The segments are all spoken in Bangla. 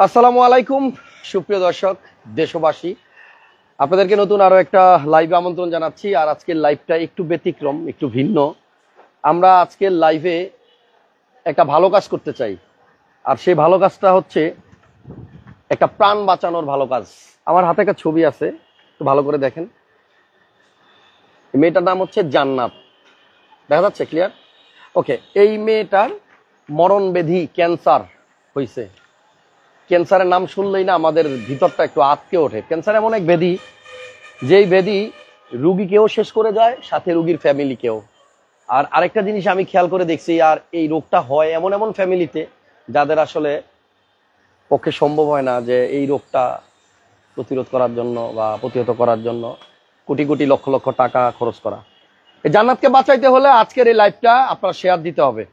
আসসালামু আলাইকুম সুপ্রিয় দর্শক দেশবাসী, আপনাদেরকে নতুন আরো একটা লাইভে আমন্ত্রণ জানাচ্ছি। আর আজকের লাইভটা একটু ব্যতিক্রম, একটু ভিন্ন। আমরা আজকের লাইভে একটা ভালো কাজ করতে চাই, আর সেই ভালো কাজটা হচ্ছে একটা প্রাণ বাঁচানোর ভালো কাজ। আমার হাতে একটা ছবি আছে, একটু ভালো করে দেখেন। মেয়েটার নাম হচ্ছে জান্নাত, দেখা যাচ্ছে ক্লিয়ার? ওকে, এই মেয়েটার মরণ ব্যাধি ক্যান্সার হয়েছে। ক্যান্সারের নাম শুনলেই না আমাদের ভিতরটা একটু আটকে ওঠে। ক্যান্সার এমন এক ব্যাধি, যেই ব্যাধি রুগীকেও শেষ করে যায়, সাথে রুগীর ফ্যামিলিকেও। আর আরেকটা জিনিস আমি খেয়াল করে দেখছি, আর এই রোগটা হয় এমন এমন ফ্যামিলিতে যাদের আসলে পক্ষে সম্ভব হয় না যে এই রোগটা প্রতিরোধ করার জন্য বা প্রতিহত করার জন্য কোটি কোটি লক্ষ লক্ষ টাকা খরচ করা। এই জান্নাতকে বাঁচাইতে হলে আজকের এই লাইভটা আপনার শেয়ার দিতে হবে।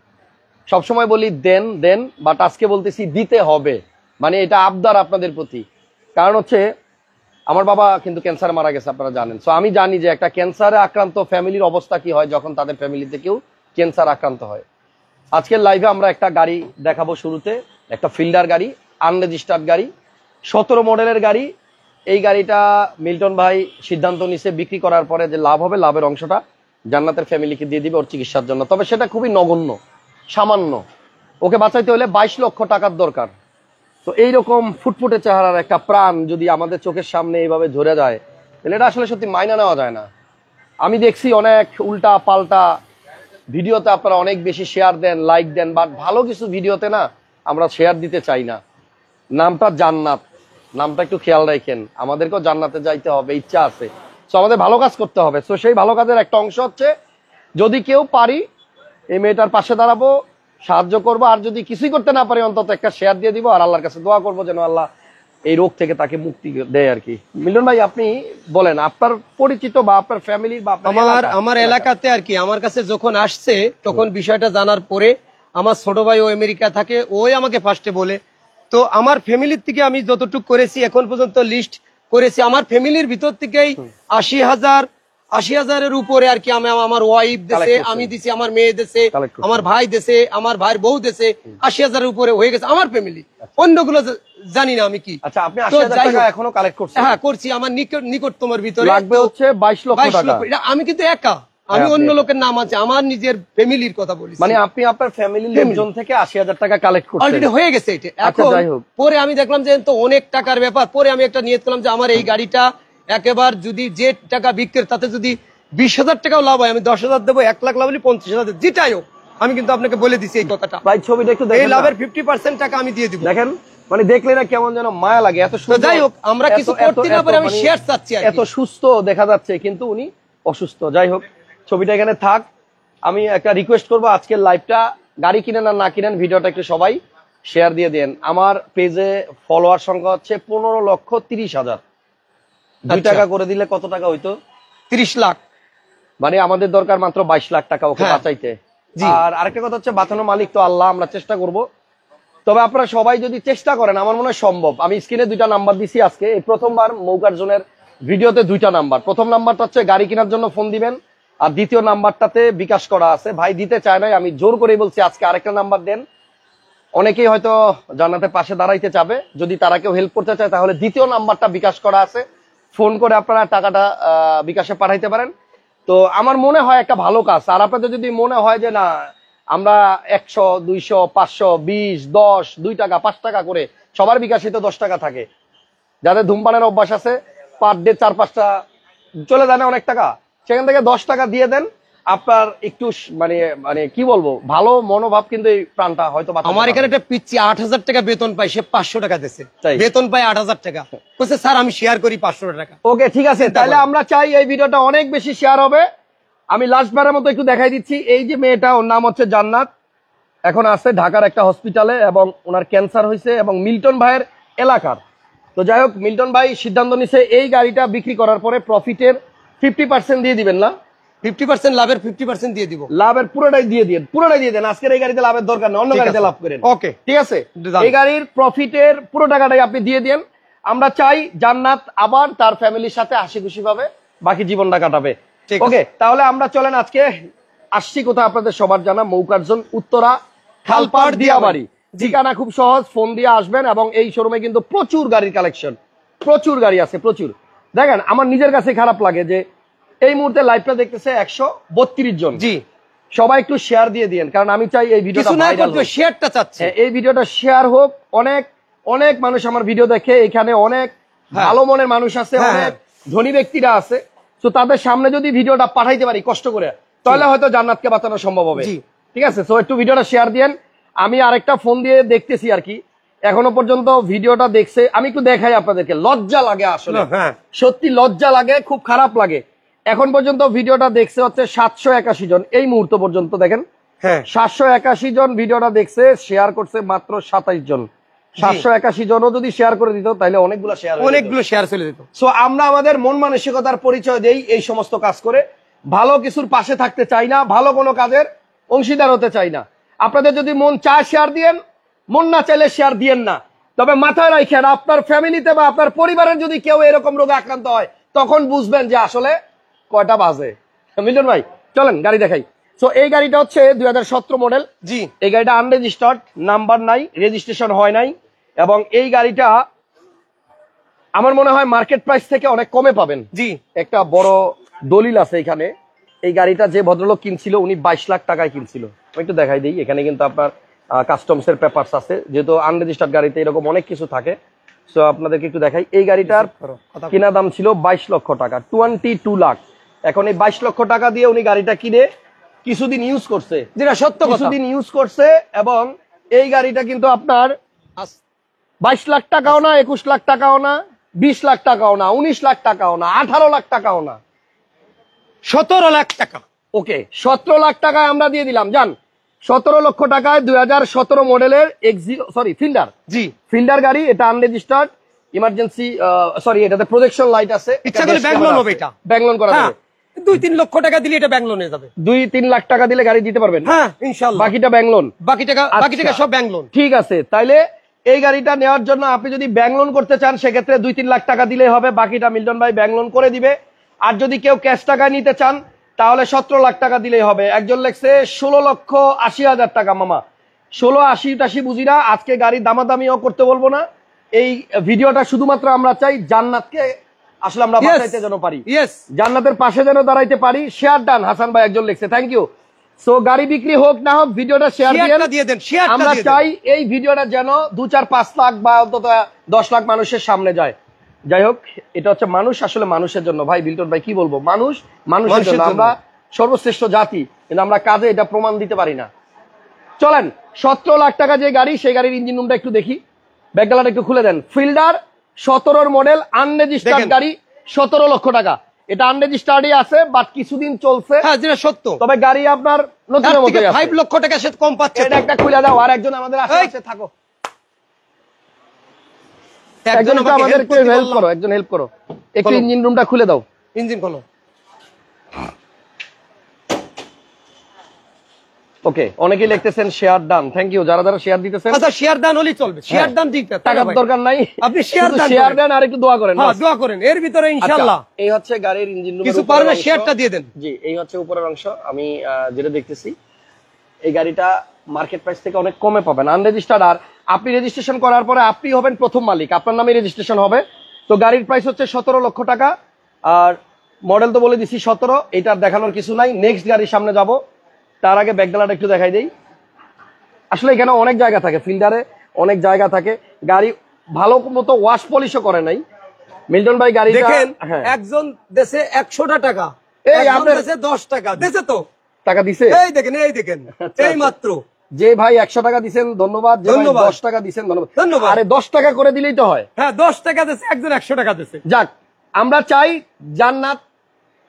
সবসময় বলি দেন দেন, বাট আজকে বলতেছি দিতে হবে। মানে এটা আবদার আপনাদের প্রতি। কারণ হচ্ছে আমার বাবা কিন্তু ক্যান্সারে মারা গেছে, আপনারা জানেন। সো আমি জানি যে একটা ক্যান্সারে আক্রান্ত ফ্যামিলির অবস্থা কি হয় যখন তাদের ফ্যামিলিতে কেউ ক্যান্সার আক্রান্ত হয়। আজকের লাইভে আমরা একটা গাড়ি দেখাবো। শুরুতে একটা ফিল্ডার গাড়ি, আনরেজিস্টার্ড গাড়ি, 17 মডেলের গাড়ি। এই গাড়িটা মিল্টন ভাই সিদ্ধান্ত নিছে বিক্রি করার পরে যে লাভ হবে, লাভের অংশটা জান্নাতের ফ্যামিলিকে দিয়ে দিবে ওর চিকিৎসার জন্য। তবে সেটা খুবই নগণ্য, সামান্য। ওকে বাঁচাইতে হলে 22 লক্ষ টাকার দরকার। তো এইরকম ফুটফুটে চেহারার একটা প্রাণ যদি আমাদের চোখের সামনে এইভাবে ঝরে যায়, তাহলে এটা আসলে সত্যি মাইনা নেওয়া যায় না। আমি দেখছি অনেক উল্টা পাল্টা ভিডিওতে আপনারা অনেক বেশি শেয়ার দেন, লাইক দেন, বাট ভালো কিছু ভিডিওতে না আমরা শেয়ার দিতে চাই না। নামটা জান্নাত, নামটা একটু খেয়াল রাখেন। আমাদেরকেও জান্নাতে যাইতে হবে, ইচ্ছা আছে। সো আমাদের ভালো কাজ করতে হবে। সো সেই ভালো কাজের একটা অংশ হচ্ছে যদি কেউ পারি এই মেয়েটার পাশে দাঁড়াবো, সাহায্য করবো। আর যদি কিছুই করতে না পারি অন্তত একটা শেয়ার দিয়ে দিব, আর আল্লাহর কাছে দোয়া করবো যেন আল্লাহ এই রোগ থেকে তাকে মুক্তি দেয় আর কি। মিলন ভাই, আপনি বলেন আপনার পরিচিত বা আপনার ফ্যামিলি বা আমার এলাকাতে আর কি আমার কাছে যখন আসছে তখন বিষয়টা জানার পরে আমার ছোট ভাই ও আমেরিকা থাকে, ওই আমাকে ফার্স্টে বলে। তো আমার ফ্যামিলির থেকে আমি যতটুকু করেছি এখন পর্যন্ত লিস্ট করেছি, আমার ফ্যামিলির ভিতর থেকেই 80,000-80,000-এর উপরে আর কি আমার ওয়াইফ দেশে, আমি দিছি, আমার মেয়ে দেশে, আমার ভাই দেশে, আমার ভাইয়ের বউ দেশে, 80,000-এর উপরে হয়ে গেছে আমার ফ্যামিলি। অন্যগুলো জানি না আমি কি। আচ্ছা, আপনি 80,000 টাকা এখনো কালেক্ট করছেন? হ্যাঁ করছি, আমার নিকটতমের ভিতরে লাগবে হচ্ছে 22 লক্ষ টাকা। আমি কিন্তু একা, আমি অন্য লোকের নাম আছে, আমার নিজের ফ্যামিলির কথা বলি। মানে আপনি আপনার ফ্যামিলির লোকজন থেকে 80,000 টাকা কালেক্ট করছেন? অলরেডি হয়ে গেছে এটা। এখন পরে আমি দেখলাম যে তো অনেক টাকার ব্যাপার। পরে আমি একটা নিয়ত করলাম যে আমার এই গাড়িটা একেবারে যদি যে টাকা বিক্রি তাতে যদি 20,000 টাকাও লাভ হয়, আমি 10,000 দেবো, 1 লাখ লাভ হলে 50,000 যেটাই হোক। আমি কিন্তু আপনাকে বলে দিছি এই কথাটা। ভাই ছবিটা একটু দেখেন, এই লাভের 50% টাকা আমি দিয়ে দিব। দেখেন, মানে দেখলে না কেমন যেন মায়া লাগে। এত সুন্দর, যাই হোক আমরা কিছু করতে না পারি, আমি শেয়ার চাচ্ছি। এত সুস্থ দেখা যাচ্ছে কিন্তু উনি অসুস্থ। যাই হোক, ছবিটা এখানে থাক। আমি একটা রিকোয়েস্ট করবো, আজকের লাইভটা গাড়ি কিনেন আর না কিনেন ভিডিওটা একটু সবাই শেয়ার দিয়ে দেন। আমার পেজে ফলোয়ার সংখ্যা হচ্ছে 15,30,000। 2 টাকা করে দিলে কত টাকা হইতো? 30 লাখ। মানে আমাদের দরকার মাত্র 22 লাখ টাকা ওকে বাঁচাইতে। আর আরেকটা কথা হচ্ছে বাঁচানোর মালিক তো আল্লাহ, আমরা চেষ্টা করব। তবে আপনারা সবাই যদি চেষ্টা করেন আমার মনে হয় সম্ভব। আমি স্ক্রিনে 2টা নাম্বার দিছি আজকে। এই প্রথমবার মৌকার জোনের ভিডিওতে 2টা নাম্বার। প্রথম নাম্বারটা হচ্ছে গাড়ি কেনার জন্য ফোন দিবেন, আর দ্বিতীয় নাম্বারটাতে বিকাশ করা আছে। ভাই দিতে চায় নাই, আমি জোর করেই বলছি আজকে আরেকটা নাম্বার দেন। অনেকেই হয়তো জান্নাতের পাশে দাঁড়াইতে চাবে, যদি তারা কেউ হেল্প করতে চায় তাহলে দ্বিতীয় নাম্বারটা বিকাশ করা আছে, ফোন করে আপনারা টাকাটা বিকাশে পাঠাইতে পারেন। তো আমার মনে হয় একটা ভালো কাজ। আর আপনাদের যদি মনে হয় যে না আমরা 100, 200, 500, 20, 10, 2 টাকা 5 টাকা করে, সবার বিকাশে তো 10 টাকা থাকে। যাদের ধূমপানের অভ্যাস আছে পার ডে 4-5টা চলে যায় না অনেক টাকা, সেখান থেকে 10 টাকা দিয়ে দেন। আপনার একটু মানে মানে কি বলবো, ভালো মনোভাব কিন্তু এই প্রাণটা হয়তো। আমার এখানে একটা পিচ্ছি 8,000 টাকা বেতন পাই, সে 500 টাকা দিচ্ছে, বেতন পাই 8,000 টাকা। বলছে স্যার আমি শেয়ার করি 500 টাকা। ওকে ঠিক আছে, তাহলে আমরা চাই এই ভিডিওটা অনেক বেশি শেয়ার হবে। আমি লাস্ট বারের মতো একটু দেখাই দিচ্ছি। এই যে মেয়েটা, ওর নাম হচ্ছে জান্নাত, এখন আছে ঢাকার একটা হসপিটালে এবং ওনার ক্যান্সার হয়েছে এবং মিল্টন ভাইয়ের এলাকার। তো যাই হোক, মিল্টন ভাই সিদ্ধান্ত নিছে এই গাড়িটা বিক্রি করার পরে প্রফিটের 50% দিয়ে দিবেন না? 50% লাভের 50% দিয়ে দিব। লাভের পুরোটাই দিয়ে দেন। আজকের এই গাড়িতে লাভের দরকার নেই, অন্য গাড়িতে লাভ করেন। ওকে ঠিক আছে, এই গাড়ির প্রফিটের পুরো টাকাটাই আপনি দিয়ে দেন। আমরা চাই জান্নাত আবার তার ফ্যামিলির সাথে হাসি খুশি ভাবে বাকি জীবনটা কাটাবে। ওকে, তাহলে আমরা চলেন আজকে আসছি কোথায় আপনাদের সবার জানা, মৌকার জোন, উত্তরা খালপাড় দিয়াবাড়ি। ঠিকানা খুব সহজ, ফোন দিয়ে আসবেন। এবং এই শোরুমে কিন্তু প্রচুর গাড়ির কালেকশন, প্রচুর গাড়ি আছে, প্রচুর। দেখেন আমার নিজের কাছে খারাপ লাগে যে এই মুহূর্তে লাইভটা দেখতেছে 132 জন। জি, সবাই একটু শেয়ার দিয়ে দিন, কারণ আমি চাই এই ভিডিওটা ভাইরাল হোক। শেয়ারটা চাচ্ছে, এই ভিডিওটা শেয়ার হোক। অনেক অনেক মানুষ আমার ভিডিও দেখে, এখানে অনেক ভালো মনের মানুষ আছে, অনেক ধনী ব্যক্তিরা আছে। তো তাদের সামনে যদি ভিডিওটা পাঠাইতে পারি কষ্ট করে, তাহলে হয়তো জান্নাতকে বাঁচানো সম্ভব হবে। ঠিক আছে, তো একটু ভিডিওটা শেয়ার দিন। আমি আরেকটা ফোন দিয়ে দেখতেছি আর কি, এখনো পর্যন্ত ভিডিওটা দেখছে। আমি একটু দেখাই আপনাদেরকে, লজ্জা লাগে আসলে, সত্যি লজ্জা লাগে, খুব খারাপ লাগে। এখন পর্যন্ত ভিডিওটা দেখছে হচ্ছে 781 জন এই মুহূর্ত পর্যন্ত। দেখেন 781 জন ভিডিওটা দেখছে, শেয়ার করছে মাত্র 27 জন। 781 জনও যদি শেয়ার করে দিত তাহলে অনেকগুলো শেয়ার চলে যেত। সো আমরা আমাদের মন মানসিকতার পরিচয় দেই এই সমস্ত কাজ করে। ভালো কিছুর পাশে থাকতে চাই না, ভালো কোনো কাজের অংশীদার হতে চাই না। আপনাদের যদি মন চায় শেয়ার দিয়েন, মন না চাইলে শেয়ার দিয়েন না। তবে মাথায় রাখেন, আপনার ফ্যামিলিতে বা আপনার পরিবারের যদি কেউ এরকম রোগে আক্রান্ত হয়, তখন বুঝবেন যে আসলে কয়টা বাজে। মিলন ভাই চলেন গাড়ি দেখাই। সো এই গাড়িটা হচ্ছে 2017 মডেল। জি, এই গাড়িটা আনরেজিস্টার্ড, নাম্বার নাই, রেজিস্ট্রেশন হয় নাই। এবং এই গাড়িটা আমার মনে হয় মার্কেট প্রাইস থেকে অনেক কমে পাবেন। জি, একটা বড় দলিল আছে এখানে। এই গাড়িটা যে ভদ্রলোক কিনছিল উনি 22 লাখ টাকায় কিনছিল। আমি একটু দেখাই দিই, এখানে কিন্তু আপনার কাস্টমস এর পেপারস আছে, যেহেতু আনরেজিস্টার্ড গাড়িতে এরকম অনেক কিছু থাকে। সো আপনাদেরকে একটু দেখাই, এই গাড়িটার কিনা দাম ছিল 22 লক্ষ টাকা, 22 লাখ। এখন এই 22 লক্ষ টাকা দিয়ে উনি গাড়িটা কিনে কিছুদিন ইউজ করছে, যেটা সত্য কথা, কিছুদিন ইউজ করছে। এবং এই গাড়িটা কিন্তু আপনার 22 লাখ টাকাও না, 21 লাখ টাকাও না, 20 লাখ টাকাও না, 19 লাখ টাকাও না, 18 লাখ টাকাও না, 17 লাখ টাকা। ওকে, 17 লাখ টাকায় আমরা দিয়ে দিলাম। জান 17 লক্ষ টাকায় 2017 মডেলের ফিল্ডার। জি, ফিল্ডার গাড়ি, এটা আনরেজিস্টার্ড, ইমার্জেন্সি সরি, এটাতে প্রজেকশন লাইট আছে। ইচ্ছা করলে ব্যাংক লোন হবে, এটা ব্যাংক লোন করা যাবে। 2-3 লক্ষ টাকা দিলে এটা ব্যাংক লোনে যাবে। 2-3 লাখ টাকা দিলে গাড়ি দিতে পারবেন। হ্যাঁ ইনশাআল্লাহ, বাকিটা ব্যাংক লোন, বাকি টাকা সব ব্যাংক লোন। ঠিক আছে, তাইলে এই গাড়িটা নেওয়ার জন্য আপনি যদি ব্যাংক লোন করতে চান, সেক্ষেত্রে 2-3 লাখ টাকা দিলেই হবে, বাকিটা মিল্টন ভাই ব্যাংক লোন করে দিবে। আর যদি কেউ ক্যাশ টাকা নিতে চান তাহলে 17 লাখ টাকা দিলেই হবে। একজন লেখছে 16,80,000 টাকা। মামা 16-80 বুঝি না, আজকে গাড়ি দামাদামিও করতে বলবো না। এই ভিডিওটা শুধুমাত্র আমরা চাই জান্নাতকে আসলে আমরা বাঁচাইতে যেন পারি, জান্নাতের পাশে যেন দাঁড়াইতে পারি। শেয়ার ডান হাসান ভাই একজন লিখছে, থ্যাংক ইউ। সো গাড়ি বিক্রি হোক না হোক, ভিডিওটা শেয়ার দিয়ে দেন। আমরা চাই এই ভিডিওটা যেন 2-4-5 লাখ বা অন্তত 10 লাখ মানুষের সামনে যায়। যাই হোক, এটা হচ্ছে মানুষ, আসলে মানুষের জন্য। ভাই বিল্টন ভাই কি বলবো, মানুষ মানুষের জন্য। আমরা সর্বশ্রেষ্ঠ জাতি, কিন্তু আমরা কাজে এটা প্রমাণ দিতে পারি না। চলেন 17 লাখ টাকা যে গাড়ি, সেই গাড়ির ইঞ্জিন রুমটা একটু দেখি, ব্যাকডালাটা একটু খুলে দেন। ফিল্ডার 17 মডেল আনরেজিস্টার্ড গাড়ি, 17 লক্ষ টাকা। এটা আনরেজিস্টার্ডই আছে, বাট কিছুদিন চলছে। হ্যাঁ, যেটা সত্য। তবে গাড়ি আপনার নতুনের মতোই আছে। 5 লক্ষ টাকা সে কম পাচ্ছে। এটা একটা খুলে দাও। আর একজন আমাদের আশেপাশে থাকো, একজন আমাদের একটু হেল্প করো, একজন হেল্প করো, একটু ইঞ্জিন রুমটা খুলে দাও। ইঞ্জিন খোলো। ওকে, অনেকেই লিখতেছেন শেয়ার ডান, থ্যাংক ইউ যারা যারা শেয়ার দিতেছেন। আচ্ছা, শেয়ার ডান হলেই চলবে, শেয়ার ডান ঠিক আছে, টাকার দরকার নাই। আপনি শেয়ার দেন আর একটু দোয়া করেন। হ্যাঁ, দোয়া করেন, এর ভিতরে ইনশাআল্লাহ। এই হচ্ছে গাড়ির ইঞ্জিন রুম, কিছু পারলে শেয়ারটা দিয়ে দেন। জি, এই হচ্ছে উপরের অংশ। আমি যেটা দেখতেছি, এই গাড়িটা মার্কেট প্রাইস থেকে অনেক কমে পাবেন, আনরেজিস্টার্ড। আর আপনি রেজিস্ট্রেশন করার পরে আপনি হবেন প্রথম মালিক, আপনার নামে রেজিস্ট্রেশন হবে। তো গাড়ির প্রাইস হচ্ছে 17 লক্ষ টাকা। আর মডেল তো বলে দিছি 17, এটার দেখানোর কিছু নাই। নেক্সট গাড়ির সামনে যাব, তার আগে ব্যাকডালাটা একটু দেখাই দেই। আসলে এখানে অনেক জায়গা থাকে, ফিল্ডারে অনেক জায়গা থাকে। গাড়ি ভালো মতো ওয়াশ পলিশও করে নাই মিল্টন ভাই। গাড়ি দেখেন, একজন দেশে 100টা টাকা, এই আপনার দেশে 10 টাকা দেশে, তো টাকা দিছে। এই দেখেন, এই দেখেন, এই মাত্র যে ভাই 100 টাকা দিছেন ধন্যবাদ, যে ভাই 10 টাকা দিছেন ধন্যবাদ। আরে 10 টাকা করে দিলেই তো হয়। হ্যাঁ, 10 টাকা দিছে, একজন 100 টাকা দিছে। যাক, আমরা চাই জান্নাত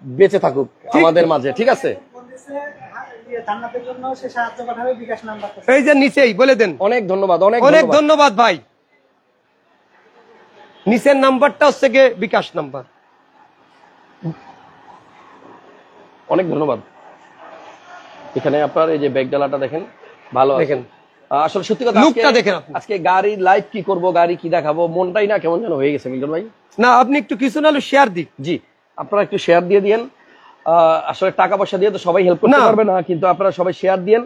বেঁচে থাকুক আমাদের মাঝে, ঠিক আছে। এই যে নিচেই বলে দেন, অনেক ধন্যবাদ, অনেক অনেক ধন্যবাদ ভাই। নিচের নাম্বারটা হচ্ছে গিয়ে বিকাশ নাম্বার। অনেক ধন্যবাদ। এখানে আপনার এই যে ব্যাকডালাটা দেখেন, ভালো দেখেন। আসলে সত্যি কথা, লুকটা দেখেন। আজকে গাড়ি লাইভ কি করব, গাড়ি কি দেখাবো, মনটাই না কেমন যেন হয়ে গেছে মিল্টন ভাই। না, আপনি একটু কিছু না হলে শেয়ার দিন। জি, আপনারা একটু শেয়ার দিয়ে দিন। আসলে টাকা পয়সা দিয়ে তো সবাই হেল্প করতে পারবে না, কিন্তু আপনারা সবাই শেয়ার দিন।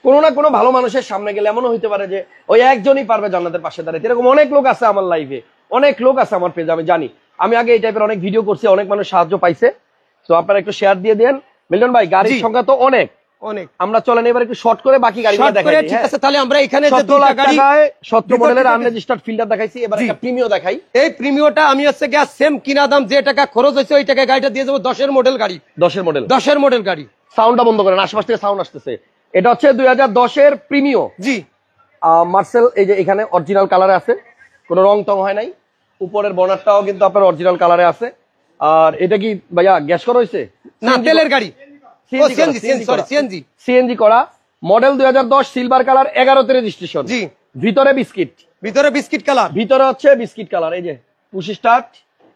কোনো না কোনো ভালো মানুষের সামনে গেলে এমনও হইতে পারে যে ওই একজনই পারবে জান্নাতের পাশে দাঁড়াতে। এরকম অনেক লোক আছে আমার লাইফে, অনেক লোক আছে আমার পেজে, আমি জানি। আমি আগে এই টাইপের অনেক ভিডিও করছি, অনেক মানুষ সাহায্য পাইছে। তো আপনারা একটু শেয়ার দিয়ে দেন। মিল্টন ভাই, গাড়ির সংখ্যা তো অনেক, আমরা চলেন এবার একটু শর্ট করে বাকি গাড়িগুলো দেখাই। ঠিক আছে, তাহলে আমরা এখানে যে 17 লাখ টাকায় 17 মডেলের আনরেজিস্টার্ড ফিল্টার দেখাইছি, এবার একটা প্রিমিও দেখাই। এই প্রিমিওটা আমি হচ্ছে গ্যাস সেম কিনা দাম যে টাকা খরচ হয়েছে ওই টাকায় গাড়িটা দিয়ে যাবো। 10 এর মডেল গাড়ি, 10 এর মডেল গাড়ি। সাউন্ডটা বন্ধ করেন, আশেপাশ থেকে সাউন্ড আসতেছে। এটা হচ্ছে 2010 এর প্রিমিও। জি, মার্সেল এই যে এখানে অরিজিনাল কালারে আছে, কোনো রং টং হয় নাই। উপরের বর্নারটাও কিন্তু আপনার অরিজিনাল কালারে আছে। আর এটা কি ভাইয়া গ্যাস করা হয়েছে না তেলের গাড়ি? সিএনজি করা, মডেল 2010, সিলভার কালার, 11তে রেজিস্ট্রেশন। জি, ভিতরে বিস্কিট, কালার, ভিতরে হচ্ছে বিস্কিট কালার। এই যে পুশ স্টার্ট।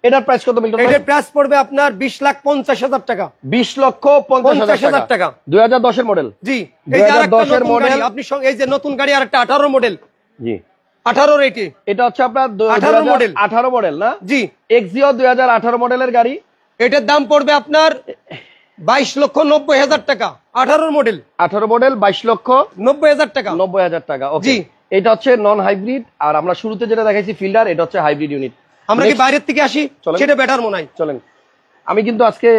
এটার প্রাইস কত মিল্টন ভাই? এটার প্রাইস পড়বে আপনার 20,50,000 টাকা। 20,50,000 টাকা। 2010 এর মডেল। জি, এই যে 2010 এর মডেল। আপনি এই যে নতুন গাড়ি আরেকটা 18 মডেল। জি, 18 রেটে। এটা হচ্ছে আপনার 18 মডেল না? জি, এক্সিও 2018 মডেলের গাড়ি। এটার দাম পড়বে আপনার 22,90,000 টাকা। 18 মডেল, 22,90,000 টাকা। 90,000 টাকা। জি, এটা হচ্ছে নন হাইব্রিড। আর আমরা শুরুতে যেটা দেখাইছি ফিল্ডার, এটা হচ্ছে হাইব্রিড ইউনিট। আমরা কি বাইরের থেকে আসি, সেটা বেটার মনে হয়। চলেন, আমি কিন্তু আজকে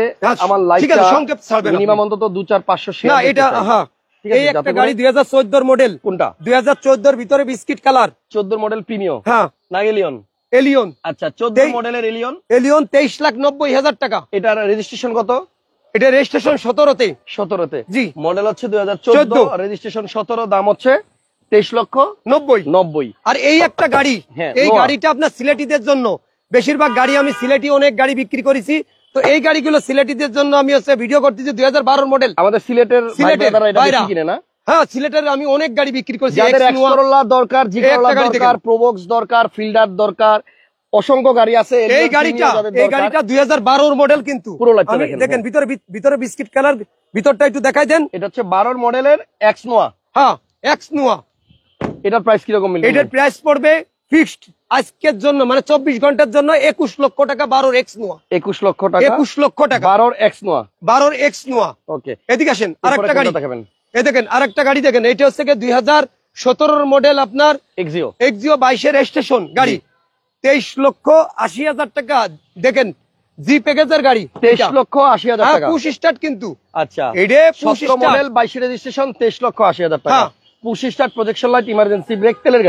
আমার লাইফটা মিনিমাম অন্তত 2-4-500 শেয়ার। না এটা হ্যাঁ, এই একটা গাড়ি 2014 এর মডেল। কোনটা? 2014 এর ভিতরে বিস্কিট কালার। 14 model Premio? হ্যাঁ, না এলিয়ন? এলিয়ন। আচ্ছা, 14 মডেলের এলিয়ন। 23,90,000 টাকা। এটার রেজিস্ট্রেশন কত? এটা রেজিস্ট্রেশন 17তে। 17তে? জি, মডেল হচ্ছে 2014, রেজিস্ট্রেশন 17, দাম হচ্ছে 23,90,000। আর এই একটা গাড়ি, এই গাড়িটা আপনার সিলেটিদের জন্য। বেশিরভাগ গাড়ি আমি সিলেটি অনেক গাড়ি বিক্রি করেছি, তো এই গাড়িগুলো সিলেটিদের জন্য আমি হচ্ছে ভিডিও করতেছি। 2012 মডেল। আমাদের সিলেটের ভাইরা এটা বেশি কিনে না? হ্যাঁ, সিলেটের আমি অনেক গাড়ি বিক্রি করেছি। যাদের এক্সপ্লোরার দরকার, জি দরকার, প্রোবক্স দরকার, ফিল্ডার দরকার, অসংখ্য গাড়ি আছে। এই গাড়িটা 2012 মডেল কিন্তু পুরো লাইফ দেখেন। ভিতরে বিস্কিট কালার, ভিতরটা একটু দেখাই দেন। এটা হচ্ছে 12 মডেলের এক্স নোয়া। হ্যাঁ, এক্স নোয়া। এটার প্রাইস কিরকম মিলবে? এটার প্রাইস পড়বে ফিক্সড আজকের জন্য, মানে 24 ঘন্টার জন্য 21 লক্ষ টাকা। 12 এক্স নোয়া। 21 লক্ষ টাকা। 21 লক্ষ টাকা। 12 এক্স নোয়া। 12 এক্স নোয়া। ওকে, এদিকে আসেন, আরেকটা গাড়ি দেখাবেন। এই দেখেন আরেকটা গাড়ি দেখেন। এটা হচ্ছে 2017 মডেল আপনার এক্সিও। 22 এর রেজিস্ট্রেশন গাড়ি। 23,80,000 টাকা। দেখেন জি প্যাকেজের গাড়ি। 23,80,000 টাকা। পুশ স্টার্ট কিন্তু। আচ্ছা, এটা পুশ মডেল 22 রেজিস্ট্রেশন, 23,80,000 টাকা। Push start, projection light, emergency break, তেলের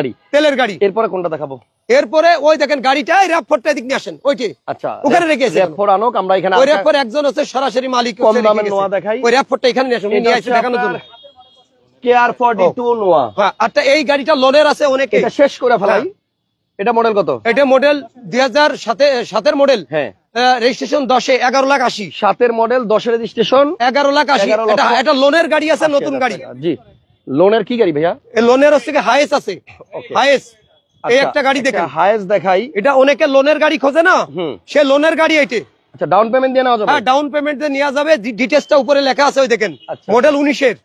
গাড়ি। এরপরে কোনটা দেখাবো? এরপরে ওই দেখেন গাড়িটা র‍্যাপ4টা এদিক নিয়ে আসেন। ওইটি আচ্ছা, ওখানে রেখেছে র‍্যাপ4 আনোক। আমরা এখানে ওই র‍্যাপ4 একজন হচ্ছে সরাসরি মালিক। কম দামের নোয়া দেখাই। ওই র‍্যাপ4টা এখানে নিয়ে আসুন, নিয়ে আসে দেখানোর জন্য। KR42 নোয়া। হ্যাঁ, আচ্ছা এই গাড়িটা লোনের আছে অনেকে। এটা শেষ করে ফেলাই। এটা মডেল কত? এটা মডেল 2007 এর মডেল। হ্যাঁ, রেজিস্ট্রেশন 10-এ 11,80,000। 7 এর মডেল, 10 এর রেজিস্ট্রেশন, 11,80,000। এটা লোনের গাড়ি আছে, নতুন গাড়ি। জি, লোনের কি গাড়ি ভাইয়া? এই লোনের হচ্ছে হাইস আছে। হাইস এই একটা গাড়ি দেখেন, হাইস দেখাই। এটা অনেকে লোনের গাড়ি খোঁজে না, সে লোনের গাড়ি এইটা। আচ্ছা, ডাউন পেমেন্ট দিয়ে নেওয়া যাবে? হ্যাঁ, ডাউন পেমেন্ট দিয়ে নেওয়া যাবে। ডিটেইলসটা উপরে লেখা আছে, ওই দেখেন। মডেল 19 এর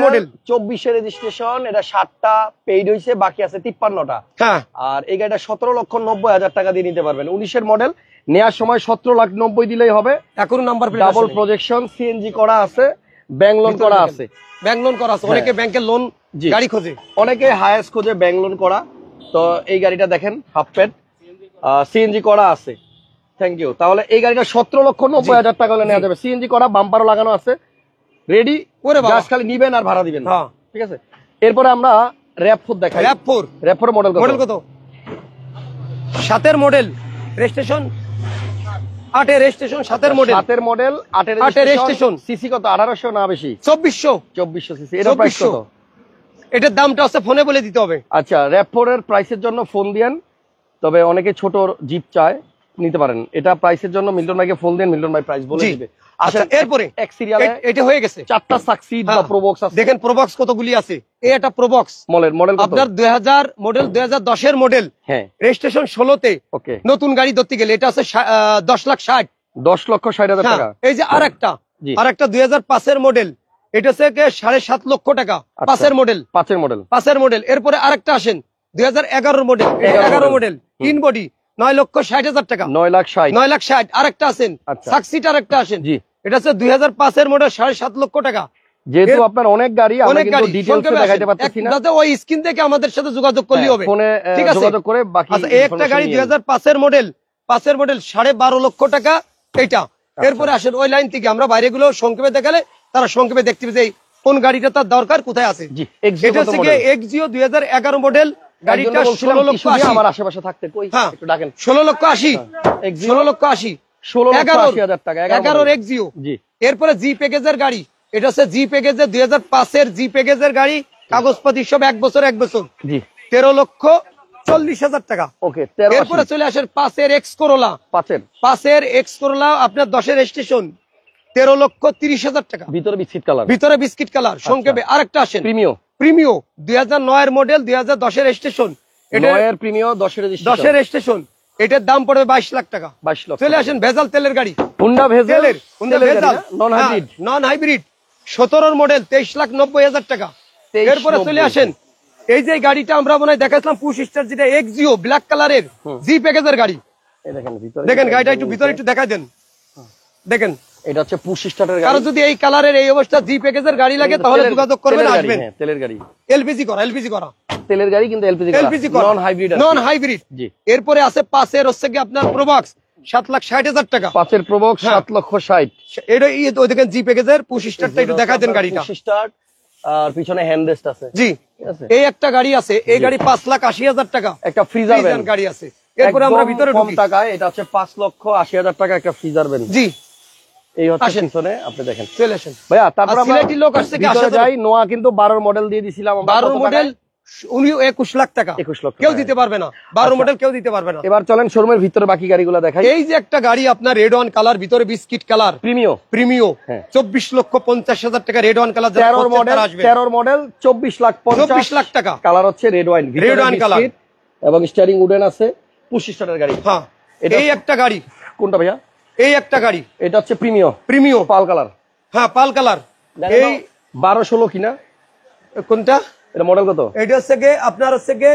মডেল, 24 এর রেজিস্ট্রেশন। এটা 7টা পেইড হইছে, বাকি আছে 53টা। হ্যাঁ, আর এই গাড়িটা 17,90,000 টাকা দিয়ে নিতে পারবেন। 19 এর মডেল, নেওয়ার সময় 17,90,000 দিলেই হবে। এখন number plate, double projection, CNG করা আছে, ব্যাংক লোন করা আছে। ব্যাংক লোন করা আছে। অনেকে ব্যাংকের লোন গাড়ি খোঁজে, অনেকে হাইয়েস্ট খোঁজে, ব্যাংক লোন করা। তো এই গাড়িটা দেখেন, হাফ প্যাড, সিএনজি করা আছে। Thank you. তাহলে এই গাড়িটা 17,90,000 টাকা হলে নেওয়া যাবে। সিএনজি করা, বাম্পারও লাগানো আছে, রেডি করে বাস খালি নিবেন আর ভাড়া দিবেন। ঠিক আছে। এরপরে আমরা র‍্যাপ4 দেখাই। র‍্যাপ4 মডেল কত? 7 এর মডেল, রেজিস্ট্রেশন 8 এর রেজিস্ট্রেশন, 7 এর মডেল, 7 এর মডেল, 8 এর রেজিস্ট্রেশন। সিসি কত? 1800 না বেশি? 2400 সিসি। এটার প্রাইস কত? এটার দামটা হচ্ছে ফোনে বলে দিতে হবে। আচ্ছা, র‍্যাপ4 এর প্রাইসের জন্য ফোন দেন। তবে অনেকে ছোট জিপ চায়, নিতে পারেন। এটা প্রাইসের জন্য মিল্টন ভাইকে ফোন দেন, মিল্টন ভাই প্রাইস বলে দিবে। আচ্ছা, এরপরে এক সিরিয়ালে এটা হয়ে গেছে। 4টা সাকসিড বা প্রোবক্স আছে। দেখেন প্রোবক্স কতগুলি আছে। এই একটা প্রোবক্স মডেল কত? আপনার 2000 মডেল, 2010 এর মডেল। হ্যাঁ, রেজিস্ট্রেশন 16তে। ওকে, নতুন গাড়ি ধরতে গেলে এটা আছে 10,60,000। 10,60,000 টাকা। এই যে আরেকটা 2005 এর মডেল, এটা হচ্ছে 7.5 লক্ষ টাকা। 5 এর মডেল। এরপরে আরেকটা আসেন 2011 মডেল, 11 মডেল, 3 বডি, 9,60,000 টাকা। 9,60,000। আরেকটা আছেন সাকসিট, আরেকটা আসেন, এটা হচ্ছে 2005 এর মডেল, 7.5 লক্ষ টাকা। যেহেতু আপনার অনেক গাড়ি, আমরা অনেক কিন্তু গাড়ি ডিটেইলসে দেখাইতে পারতেছি না, যাতে ওই স্ক্রিন থেকে আমাদের সাথে যোগাযোগ করলেই হবে, ফোনে ঠিক আছে? যোগাযোগ করে বাকি আচ্ছা, এই একটা গাড়ি 2005 এর মডেল, 12.5 লক্ষ টাকা এটা। এরপরে আসেন ওই লাইন থেকে আমরা বাইরে গুলো সংক্ষেপে দেখালে তারা সংক্ষেপে দেখতে পাবে যে কোন গাড়িটা তার দরকার, কোথায় আছে। জি, এটা হচ্ছে গিয়ে এক্সিও 2011 মডেল গাড়িটা 16 লক্ষ 80। আমার আশেপাশে থাকতে কই একটু ডাকেন। 16 লক্ষ 80, 16 লক্ষ 80, 16,80,000 টাকা, 11 এক্সিও। জি। এরপরে জি প্যাকেজের গাড়ি, এটা হচ্ছে জি প্যাকেজের 2005 এর জি প্যাকেজের গাড়ি, কাগজপাতি সব 1 বছর 1 বছর, জি, 13,40,000 টাকা। ওকে। এরপরে চলে আসেন 5 এর এক্স করোলা, 5 এর এক্স করোলা আপনার 10 এর রেজিস্ট্রেশন, 13,30,000 টাকা, ভিতরে বিস্কিট কালার, ভিতরে বিস্কিট কালার। সংক্ষেপে আরেকটা আসেন প্রিমিও, প্রিমিও 2009 এর মডেল, 2010 এর রেজিস্ট্রেশন, এটা 9 এর প্রিমিও, 10 এর 10 এর রেজিস্ট্রেশন, এটার দাম পড়বে 22 লাখ টাকা। 22 লক্ষ। চলে আসেন ভেজাল তেলের গাড়ি, হুন্ডা ভেজাল, হুন্ডা ভেজাল নন হাইব্রিড, নন হাইব্রিড 17 এর মডেল, 23,90,000 টাকা। এরপরে চলে আসেন এই যে গাড়িটা আমরা মনে হয় দেখাইছিলাম পুশ স্টার, যেটা এক্সিও ব্ল্যাক কালারের জি প্যাকেজের গাড়ি। এই দেখেন ভিতরে, দেখেন গাড়িটা একটু ভিতরে একটু দেখাই দেন, দেখেন। এটা হচ্ছে পুশ স্টার্টের গাড়ি। কারো যদি এই কালারের এই অবস্থা জি প্যাকেজের গাড়ি লাগে তাহলে যোগাযোগ করবেন, আসবেন। তেলের গাড়ি, এলপিজি করা, এলপিজি করা, তেলের গাড়ি কিন্তু এলপিজি করা, নন হাইব্রিড, নন হাইব্রিড। জি। এরপরে আছে 5 এর হচ্ছে কি আপনার প্রোবক্স, 7,60,000 টাকা। 5 এর প্রবক্স 7,60,000। এটা ওই দেখেন জি প্যাকেজের পুশ স্টারটা একটু দেখাই দেন গাড়িটা। পুশ স্টার্ট আর পিছনে হ্যান্ড রেস্ট আছে। জি, ঠিক আছে। এই একটা গাড়ি আছে, এই গাড়ি 5,80,000 টাকা, একটা ফ্রিজার ভ্যান গাড়ি আছে। এরপরে আমরা ভিতরে কম ঢুকি, টাকায়, এটা হচ্ছে 5,80,000 টাকা একটা ফ্রিজার ভ্যান। জি। এই হচ্ছে আসেন। পিছনে আপনি দেখেন চলে আসেন ভাইয়া। তারপর আমরা সিলেটি লোক আসছে কি, ভিতরে আসা যাই। নোয়া কিন্তু 12 মডেল দিয়ে দিছিলাম আমরা। 12 কত মডেল টাকায়? 21 লাখ টাকা, 21 লক্ষ কেউ টাকায়। দিতে পারবে না, 12 মডেল কেউ দিতে পারবে না। এবার চলেন শোরুমের ভিতরে বাকি গাড়িগুলো দেখাই। এই যে একটা গাড়ি আপনার রেড ওয়ান কালার, ভিতরে বিস্কিট কালার, প্রিমিও, প্রিমিও, হ্যাঁ। 24,50,000 টাকা red one colour, 13 model, 13 model 24 lakh টাকা। কালার হচ্ছে red wine, red wine colour এবং স্টিয়ারিং উডেন আছে, পুশ স্টার্টের গাড়ি। হ্যাঁ, এই একটা গাড়ি। কোনটা ভাইয়া? এই একটা গাড়ি, এটা হচ্ছে প্রিমিও, প্রিমিও পাল কালার। হ্যাঁ, পাল কালার। এই 12-16 কিনা কোনটা? এটা মডেল কত? এটা হচ্ছে গিয়ে আপনার হচ্ছে গিয়ে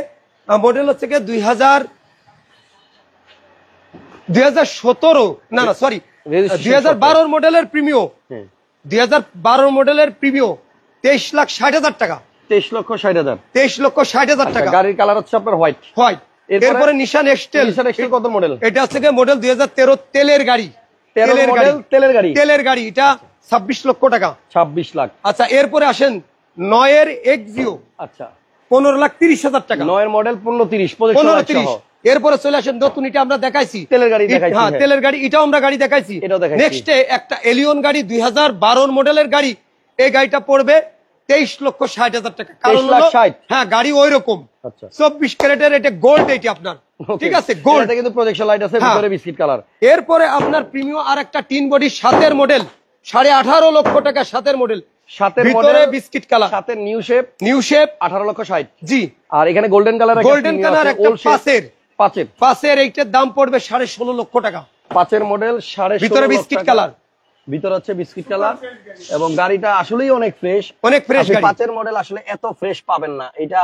মডেল হচ্ছে গিয়ে 2017, না না সরি, 2012 মডেলের প্রিমিও, 2012 মডেলের প্রিমিও, 23,60,000 টাকা, 23,60,000, 23,60,000 টাকা। গাড়ির কালার হচ্ছে আপনার হোয়াইট। হোয়াইট। এরপরে নিশান এক্সটেল, কত মডেল? এটা হচ্ছে গিয়ে মডেল 2013 তেলের গাড়ি, 13 মডেল তেলের গাড়ি, তেলের গাড়ি, এটা 26 লক্ষ টাকা, 26 লাখ। আচ্ছা, এরপরে আসেন 9 এর এক্সিও, আচ্ছা, 15,30,000 টাকা, 9 এর মডেল 15,30, 15,30। এরপরে চলে আসেন নতুন, এটা আমরা দেখাইছি তেলের গাড়ি দেখাইছি। হ্যাঁ, তেলের গাড়ি, এটাও আমরা গাড়ি দেখাইছি, এটাও দেখাইছি। নেক্সটে একটা এলিয়ন গাড়ি 2012 মডেলের গাড়ি, এই গাড়িটা পড়বে 23,60,000 টাকা। কারণ হলো 23,60,000, হ্যাঁ, গাড়ি ওই রকম, আচ্ছা, 24 ক্যারেটের, এটা গোল্ড, এটি আপনার, ঠিক আছে, গোল্ড। এটা কিন্তু প্রজেকশন লাইট আছে, ভিতরে বিস্কিট কালার। এরপরে আপনার প্রিমিয়াম আর একটা টিন বডি 7 মডেল, 18.5 লক্ষ টাকা, 7 মডেল, 7 ভিতরে বিস্কিট কালার, 7 নিউ শেপ, 18,60,000। জি। আর এখানে গোল্ডেন কালার, গোল্ডেন কালার একটা 5 এর এইটার দাম পড়বে 16.5 লক্ষ টাকা, 5 মডেল, 16.5, ভিতরে বিস্কিট কালার, ভিতরে হচ্ছে বিস্কিট কালার। এবং গাড়িটা আসলেই অনেক ফ্রেশ, অনেক ফ্রেশ গাড়ি। 5 মডেল আসলে এত ফ্রেশ পাবেন না, এটা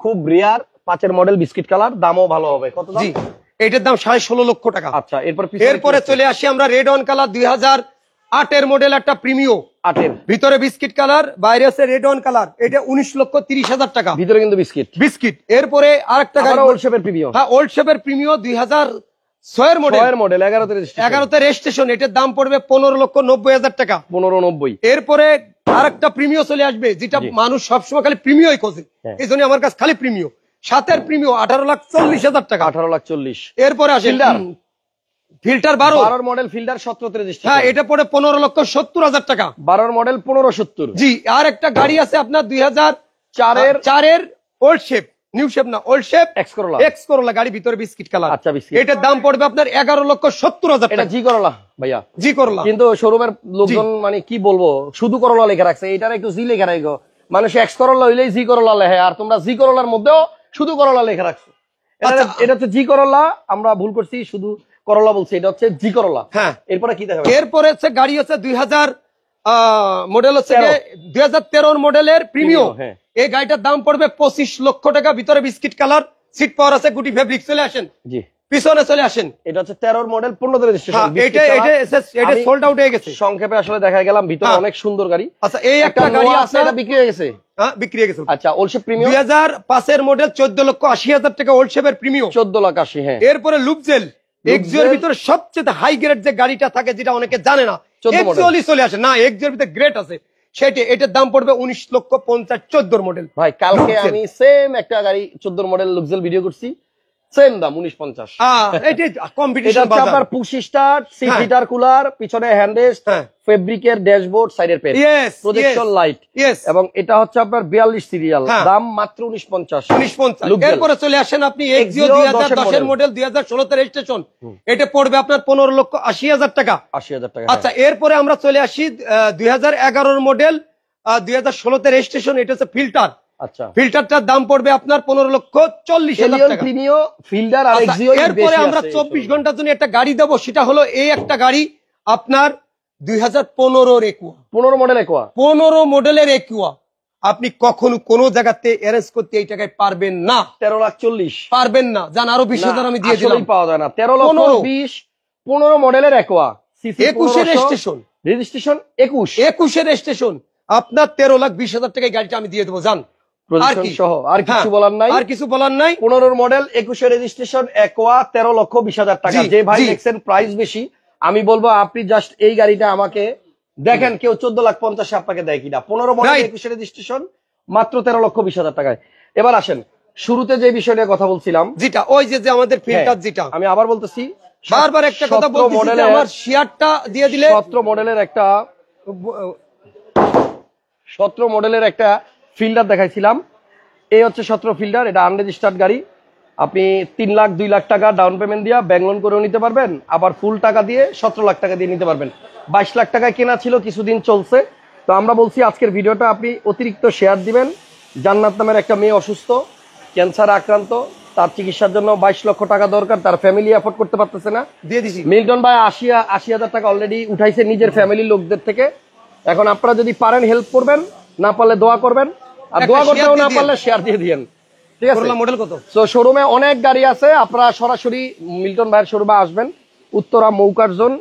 খুব রেয়ার। 5 মডেল বিস্কিট কালার, দামও ভালো হবে। কত দাম? জি, এটার দাম 16.5 লক্ষ টাকা। আচ্ছা, এরপরে চলে আসি আমরা রেড অন কালার 2008 এর মডেল একটা প্রিমিও, 8 এর ভিতরে বিস্কিট কালার, বাইরে আছে রেড অন কালার, এটা 19,30,000 টাকা, ভিতরে কিন্তু বিস্কিট বিস্কিট। এরপরে আরেকটা গাড়ি ওল্ড শেপের প্রিমিও, হ্যাঁ, ওল্ড শেপের প্রিমিও 2006 এর মডেল, 11 11তে রেজিস্ট্রেশন, এটার দাম পড়বে 15,90,000 টাকা, 1590। এরপরে আরেকটা প্রিমিও চলে আসবে, যেটা মানুষ সবসময় খালি প্রিমিওই খোঁজে, এই জন্য আমার কাছে খালি প্রিমিও। 7 এর প্রিমিও 18,40,000 টাকা, 18,40,000। এরপরে আসে ফিল্টার 12 মডেল, ফিল্টার 17 রেজিস্ট্রেশন, হ্যাঁ, এটা পড়ে 15,70,000 টাকা, 12 মডেল 1570। জি। আর একটা গাড়ি আছে আপনার 2004 এর ওল্ড শেপ, নিউ শেপ না, ওল্ড শেপ এক্স করোলা গাড়ি, ভিতরে বিস্কিট কালার। আচ্ছা, বিস্কিট। এটার দাম পড়বে আপনার 11,70,000 এটা টাকা। জি করলা ভাইয়া, জি করলা, কিন্তু শোরুমের লোকজন মানে কি বলবো, শুধু করলা লেখা রাখছে, এটার একটু জি লেখা রাখো। মানুষ এক্স করলা হইলেই জি করলা লেখে, আর তোমরা জি করলার মধ্যেও শুধু করলা লেখা রাখছো। এটা হচ্ছে জি করলা, আমরা ভুল করছি, শুধু করলা বলছি, এটা হচ্ছে জি করলা। হ্যাঁ। এরপরে কি দেখাবে? এরপরে হচ্ছে গাড়ি হচ্ছে 2000 মডেল হচ্ছে 2013 মডেলের প্রিমিও, হ্যাঁ। এই গাড়িটার দাম পড়বে 25 লক্ষ টাকা, ভিতরে বিস্কিট কালার, সিট পাওয়ার আছে, গুটি ফেব্রিক। চলে আসেন জি, পিছনে চলে আসেন। এটা হচ্ছে 13 মডেল 15 রেজিস্ট্রেশন। এটা সোল্ড আউট হয়ে গেছে। সংক্ষেপে আসলে দেখা গেলাম, ভিতরে অনেক সুন্দর গাড়ি। আচ্ছা, এই একটা গাড়ি আছে, এটা বিক্রি হয়ে গেছে। হ্যাঁ, বিক্রি হয়ে গেছে। আচ্ছা, ওল্ড শেপ প্রিমিয়াম 2005 এর মডেল 14,80,000 টাকা ওল্ড শেপের প্রিমিয়াম। 14,80,000। হ্যাঁ, এরপরে লুপজেল এক্সিওর ভিতরে সবচেয়ে হাই গ্রেড যে গাড়িটা থাকে, যেটা অনেকে জানে না, এক্সিওলি চলে আসে না, এক্সিওর ভিতরে গ্রেড আছে সেটা। এটার দাম পড়বে 19,50,000 14 মডেল। ভাই, কালকে আমি সেম একটা গাড়ি 14 মডেল লুক্সেল ভিডিও করছি, সেম দাম 19,50। এটা কম্পিটিশন এটা আপনার push start, seat heater, cooler, পিছনে হ্যান্ডরেস্ট, ফেব্রিকের ড্যাশবোর্ড, সাইডের পেজ, প্রজেকশন লাইট, এবং এটা হচ্ছে আপনার 42 সিরিয়াল, দাম মাত্র 19,50। এরপরে চলে আসেন আপনি এক্সিও 2010 এর মডেল 2016 তে রেজিস্ট্রেশন, এটা পড়বে আপনার 15,80,000 টাকা। 80,000 টাকা। আচ্ছা, এরপরে আমরা চলে আসি 2011 এর মডেল 2016 তে রেজিস্ট্রেশন, এটা হচ্ছে ফিল্টার। আচ্ছা, ফিল্টারটার দাম পড়বে আপনার 15,40,000 টাকা। ফিল্টার আর এক্সিও। এরপরে আমরা 24 ঘন্টার জন্য একটা গাড়ি দেবো, সেটা হলো এই একটা গাড়ি আপনার 2015 এর একুয়া। 15 model Aqua. 15 মডেলের একুয়া আপনি কখনো কোনো জায়গাতে অ্যারেঞ্জ করতে এই টাকায় পারবেন না। 13,40,000 পারবেন না, জান আরো 20,000 আমি দিয়ে দিলাম। পাওয়া যায় না। 13,20,000 15 মডেলের একুয়া, 21 এর রেজিস্ট্রেশন। রেজিস্ট্রেশন 21 এর রেজিস্ট্রেশন, আপনার 13,20,000 টাকায় গাড়িটা আমি দিয়ে দেবো, জান। আর কিছু বলার নাই, আর কিছু বলার নাই। 15 মডেল 21 রেজিস্ট্রেশন একুয়া 13,20,000 টাকা। যে ভাই দেখছেন প্রাইস বেশি, আমি বলবো আপনি জাস্ট এই গাড়িটা আমাকে দেখেন, কেউ 14,50,000 আপনাকে দেয় কিনা। 15 মডেল 21 রেজিস্ট্রেশন মাত্র 13,20,000 টাকায়। এবার আসেন, শুরুতে যে বিষয়টা কথা বলছিলাম, যেটা ওই যে আমাদের ফিল্টার, যেটা আমি আবার বলতেছি, বারবার একটা কথা বলতেছি যে আমার শেয়ারটা দিয়ে দিলে। 17 মডেলের একটা ফিল্ডার দেখাইছিলাম, এই হচ্ছে 17 ফিল্ডার। এটা আনরেজিস্টার্ড গাড়ি। আপনি 3 লাখ 2 লাখ টাকা ডাউন পেমেন্ট দিয়ে ব্যাংক লোন করেও নিতে পারবেন, আবার ফুল টাকা দিয়ে 17 লাখ টাকা দিয়ে নিতে পারবেন। 22 লাখ টাকায় কেনা ছিল, কিছুদিন চলছে। তো আমরা বলছি আজকের ভিডিওটা আপনি অতিরিক্ত শেয়ার দিবেন। জান্নাত নামের একটা মেয়ে অসুস্থ, ক্যান্সারে আক্রান্ত, তার চিকিৎসার জন্য 22 লক্ষ টাকা দরকার, তার ফ্যামিলি অ্যাফোর্ড করতে পারতেছে না, দিয়ে দিছি। মিল্টন ভাই 80,000 টাকা অলরেডি উঠাইছে নিজের ফ্যামিলির লোকদের থেকে। এখন আপনারা যদি পারেন হেল্প করবেন, না পারলে দোয়া করবেন, আর দোয়া করতেও না পারলে শেয়ার দিয়ে দিয়েন, ঠিক আছে? মডেল কত? তো শোরুমে অনেক গাড়ি আছে, আপনারা সরাসরি মিল্টন ভাইয়ের শোরুমে আসবেন, উত্তরা মৌকার জোন,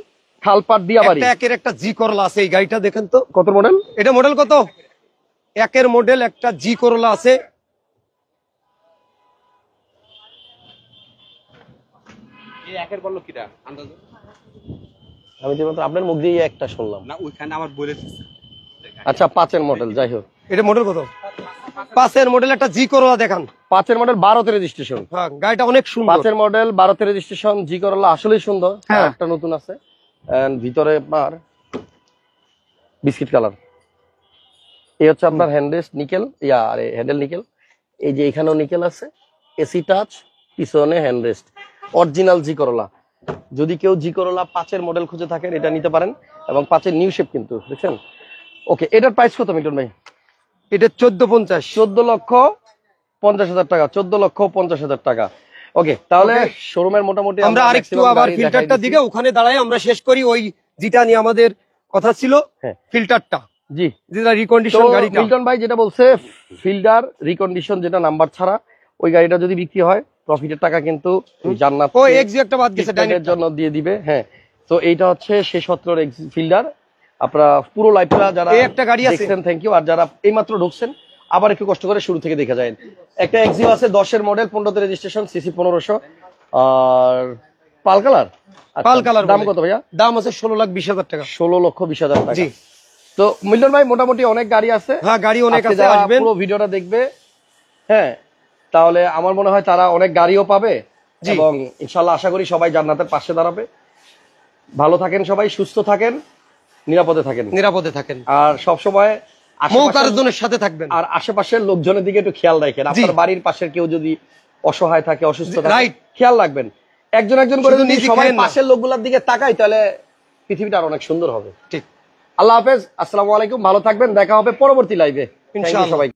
খালপাট দিয়াবাড়ি। একের একটা জি করলা আছে, এই গাড়িটা দেখেন তো কত মডেল। এটা মডেল কত? একের মডেল একটা জি করলা আছে। আমি তো আপনার মুখ দিয়ে একটা শুনলাম না, ওইখানে আমার বলে। আচ্ছা, 5 মডেল, যাই হোক। এটা মডেল কত? 5 মডেল একটা জি করলা দেখান। 5 মডেল 12 তে রেজিস্ট্রেশন। হ্যাঁ, গাড়িটা অনেক সুন্দর। 5 মডেল 12 তে রেজিস্ট্রেশন জি করলা, আসলেই সুন্দর। হ্যাঁ, একটা নতুন আছে, এন্ড ভিতরে আপনার বিস্কিট কালার। এই হচ্ছে আপনার হ্যান্ডরেস্ট নিকেল, আরে হ্যান্ডেল নিকেল। এই যে এখানেও নিকেল আছে, এসি টাচ, পিছনে হ্যান্ডরেস্ট, অরিজিনাল জি করলা। যদি কেউ জি করলা 5 মডেল খুঁজে থাকেন, এটা নিতে পারেন। এবং 5 নিউ শেপ কিন্তু, দেখছেন? ওকে, এটার প্রাইস কত মিল্টন ভাই? এটা 14,50। 14,50,000 টাকা। 14,50,000 টাকা। ওকে, তাহলে শোরুমের মোটামুটি আমরা আরেকটু আবার ফিল্টারটা দিকে ওখানে দাঁড়াই আমরা শেষ করি, ওই যেটা নিয়ে আমাদের কথা ছিল, ফিল্টারটা। জি, যেটা রিকন্ডিশন গাড়িটা। মিল্টন ভাই যেটা বলছে, ফিল্টার রিকন্ডিশন যেটা নাম্বার ছাড়া, ওই গাড়িটা যদি বিক্রি হয়, প্রফিটের টাকা কিন্তু জান্নাত ও এক্সিও একটা বাদ গেছে ডাইরেক্ট জন্য দিয়ে দিবে। হ্যাঁ, তো এইটা হচ্ছে সেই 17 ফিল্ডার। আপনারা পুরো লাইফটা যারা একটা গাড়ি আছে দেখছেন, থ্যাংক ইউ। আর যারা এইমাত্র ঢুকছেন, আবার একটু কষ্ট করে শুরু থেকে দেখে যায়। একটা এক্সিও আছে 10 মডেল 15 তে রেজিস্ট্রেশন, সিসি 1500, আর পাল কালার। দাম কত ভাইয়া? দাম আছে 16,20,000 টাকা। 16,20,000 টাকা। জি। তো মিল্টন ভাই মোটামুটি অনেক গাড়ি আছে। হ্যাঁ, গাড়ি অনেক আছে, আসবেন পুরো ভিডিওটা দেখবে। হ্যাঁ, তাহলে আমার মনে হয় তারা অনেক গাড়িও পাবে, এবং ইনশাআল্লাহ আশা করি সবাই জান্নাতের পাশে দাঁড়াবে। ভালো থাকেন সবাই, সুস্থ থাকেন, নিরাপদে থাকেন, আর সবসময় মৌকারজনের সাথে থাকবেন। আর আশেপাশের লোকজনের দিকে একটু খেয়াল রাখেন। আপনার বাড়ির পাশের কেউ যদি অসহায় থাকে, অসুস্থ থাকে, খেয়াল রাখবেন। একজন করে যদি সবাই পাশের লোকগুলোর দিকে তাকাই, তাহলে পৃথিবীটা আর অনেক সুন্দর হবে। ঠিক। আল্লাহ হাফেজ, আসসালামু আলাইকুম, ভালো থাকবেন, দেখা হবে পরবর্তী লাইভে। ইনশাআল্লাহ সবাই।